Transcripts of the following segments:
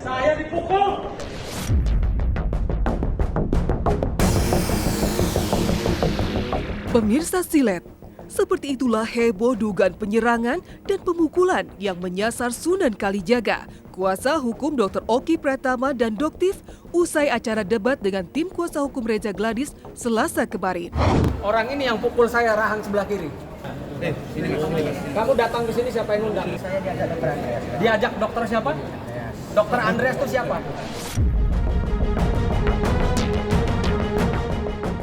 Saya dipukul. Pemirsa Silet, seperti itulah heboh dugaan penyerangan dan pemukulan yang menyasar Sunan Kalijaga, kuasa hukum Dr. Oki Pratama dan Doktif usai acara debat dengan tim kuasa hukum Reza Gladys Selasa kemarin. Orang ini yang pukul saya rahang sebelah kiri. Sini. Kamu datang ke sini siapa yang undang? Saya diajak dokter Andreas. Diajak dokter siapa? Dokter Andreas itu siapa?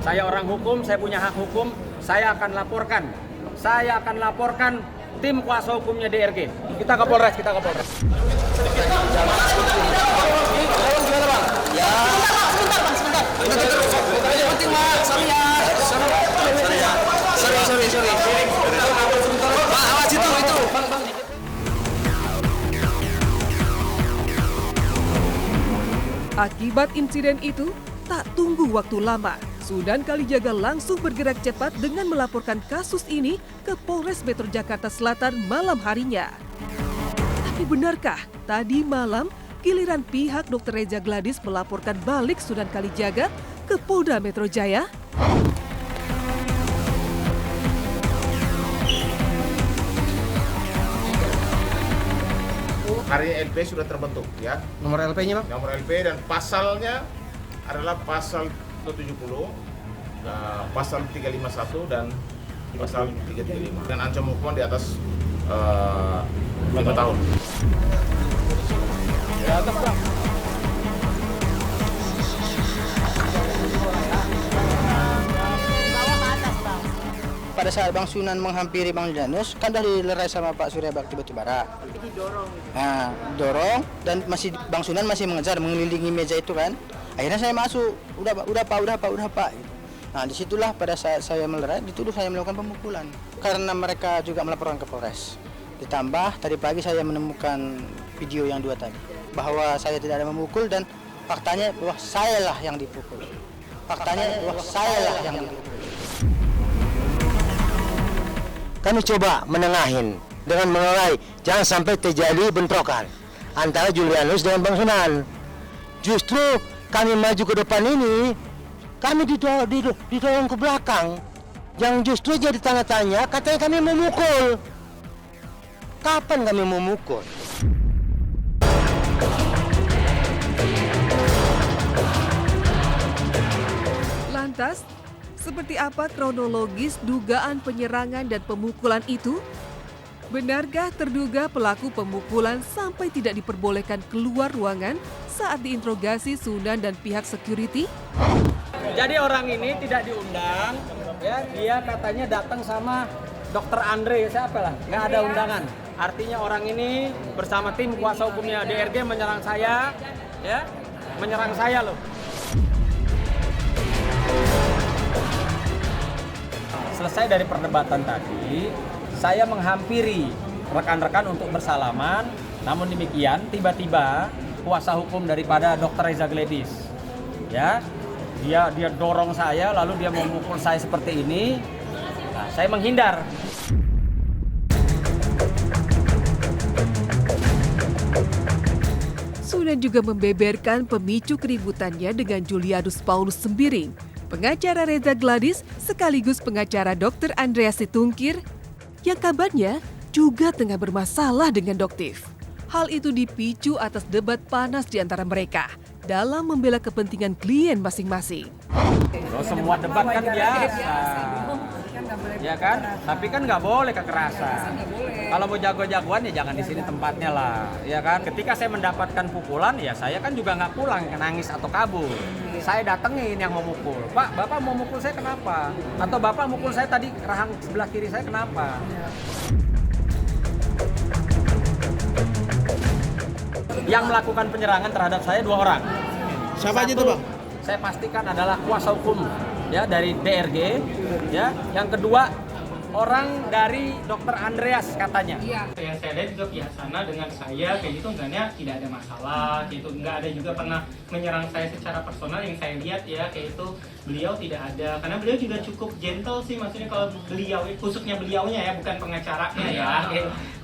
Saya orang hukum, saya punya hak hukum, saya akan laporkan. Saya akan laporkan tim kuasa hukumnya DRG. Kita ke Polres, Akibat insiden itu, tak tunggu waktu lama, Sunan Kalijaga langsung bergerak cepat dengan melaporkan kasus ini ke Polres Metro Jakarta Selatan malam harinya. Tapi benarkah tadi malam giliran pihak Dr. Reza Gladys melaporkan balik Sunan Kalijaga ke Polda Metro Jaya? Hari ini LP sudah terbentuk ya. Nomor LP-nya, Bang? Nomor LP dan pasalnya adalah pasal 270, pasal 351 dan pasal 335 dengan ancaman hukuman di atas 5 tahun. Di atas, Bang. Pada saat Bang Sunan menghampiri Bang Janus, kan dah dilerai sama Pak Surya Bakti Batubara. Nah, dorong dan Bang Sunan masih mengejar mengelilingi meja itu kan. Akhirnya saya masuk, udah Pak. Nah, disitulah pada saat saya melerai dituduh saya melakukan pemukulan karena mereka juga melaporkan ke Polres. Ditambah tadi pagi saya menemukan video yang 2 tadi bahwa saya tidak ada memukul dan faktanya bahwa sayalah yang dipukul. Kami coba menengahin dengan melerai, jangan sampai terjadi bentrokan antara Julianus dengan Bang Sunan. Justru kami maju ke depan ini, kami didorong ke belakang. Yang justru jadi tanda tanya, katanya kami memukul. Kapan kami memukul? Lantas, seperti apa kronologis dugaan penyerangan dan pemukulan itu? Benarkah terduga pelaku pemukulan sampai tidak diperbolehkan keluar ruangan saat diinterogasi Sunan dan pihak security? Jadi orang ini tidak diundang, ya dia katanya datang sama Dokter Andre, siapa lah, nggak ada undangan. Artinya orang ini bersama tim kuasa hukumnya DRG menyerang saya, ya, menyerang saya loh. Selesai dari perdebatan tadi, saya menghampiri rekan-rekan untuk bersalaman. Namun demikian, tiba-tiba kuasa hukum daripada Dr. Reza Gladys, ya, dia dorong saya, lalu dia memukul saya seperti ini. Nah, saya menghindar. Sunan juga membeberkan pemicu keributannya dengan Julianus Paulus Sembiring, pengacara Reza Gladys sekaligus pengacara Dr. Andreas Situngkir, yang kabarnya juga tengah bermasalah dengan Doktif. Hal itu dipicu atas debat panas di antara mereka dalam membela kepentingan klien masing-masing. Loh, semua debat kan biasa, ya kan? Tapi kan nggak boleh kekerasan. Kalau mau jago-jagoan ya jangan di sini tempatnya lah, ya kan? Ketika saya mendapatkan pukulan, ya saya kan juga nggak pulang nangis atau kabur. Saya datengin yang mau mukul. Pak, Bapak mau mukul saya kenapa? Atau Bapak mukul saya tadi rahang sebelah kiri saya kenapa? Yang melakukan penyerangan terhadap saya 2 orang. Siapa aja tuh, Bang? Saya pastikan adalah kuasa hukum ya dari DRG, ya. Yang kedua orang dari Dokter Andreas katanya. Yang saya lihat juga pihak sana dengan saya kayak gitu enggaknya tidak ada masalah, kayak itu enggak ada juga pernah menyerang saya secara personal yang saya lihat ya kayak itu beliau tidak ada, karena beliau juga cukup gentle sih, maksudnya kalau beliau khususnya beliaunya ya bukan pengacaranya ya,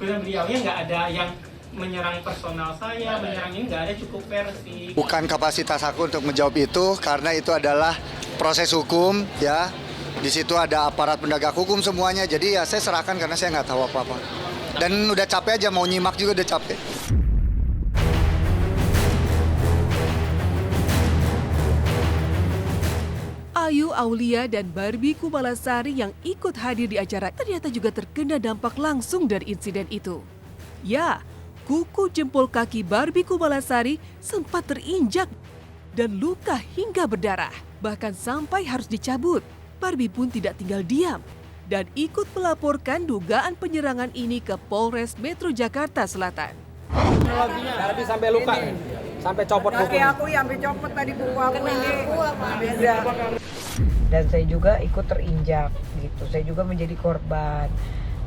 khususnya beliaunya nggak ada yang menyerang personal saya, menyerang ini nggak ada, cukup fair sih. Bukan kapasitas aku untuk menjawab itu karena itu adalah proses hukum ya. Di situ ada aparat penegak hukum semuanya. Jadi ya saya serahkan karena saya nggak tahu apa-apa. Dan udah capek aja mau nyimak juga udah capek. Ayu Aulia dan Barbie Kumalasari yang ikut hadir di acara ternyata juga terkena dampak langsung dari insiden itu. Ya, kuku jempol kaki Barbie Kumalasari sempat terinjak dan luka hingga berdarah, bahkan sampai harus dicabut. Barbie pun tidak tinggal diam dan ikut melaporkan dugaan penyerangan ini ke Polres Metro Jakarta Selatan. Barbie sampai luka, sampai copot kuku. Aku sampai copot tadi buku aku ini. Beda. Dan saya juga ikut terinjak gitu. Saya juga menjadi korban.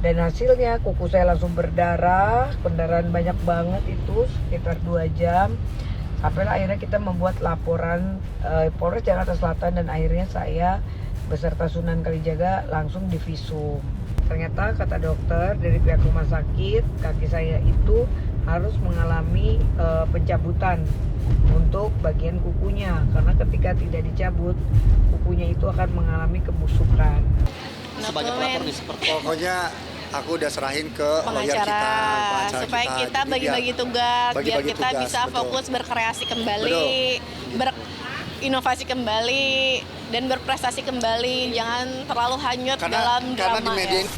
Dan hasilnya kuku saya langsung berdarah, pendarahan banyak banget itu sekitar 2 jam. Sampailah akhirnya kita membuat laporan Polres Jakarta Selatan dan akhirnya saya beserta Sunan Kalijaga langsung divisum. Ternyata kata dokter dari pihak rumah sakit, kaki saya itu harus mengalami pencabutan untuk bagian kukunya karena ketika tidak dicabut, kukunya itu akan mengalami kebusukan. Sebagai pelapor nih pokoknya aku udah serahin ke lawyer pengacara kita, supaya kita bagi-bagi tugas biar kita tugas, bisa betul. fokus berkreasi kembali, berinovasi kembali dan berprestasi kembali, jangan terlalu hanyut dalam karena drama di media ya.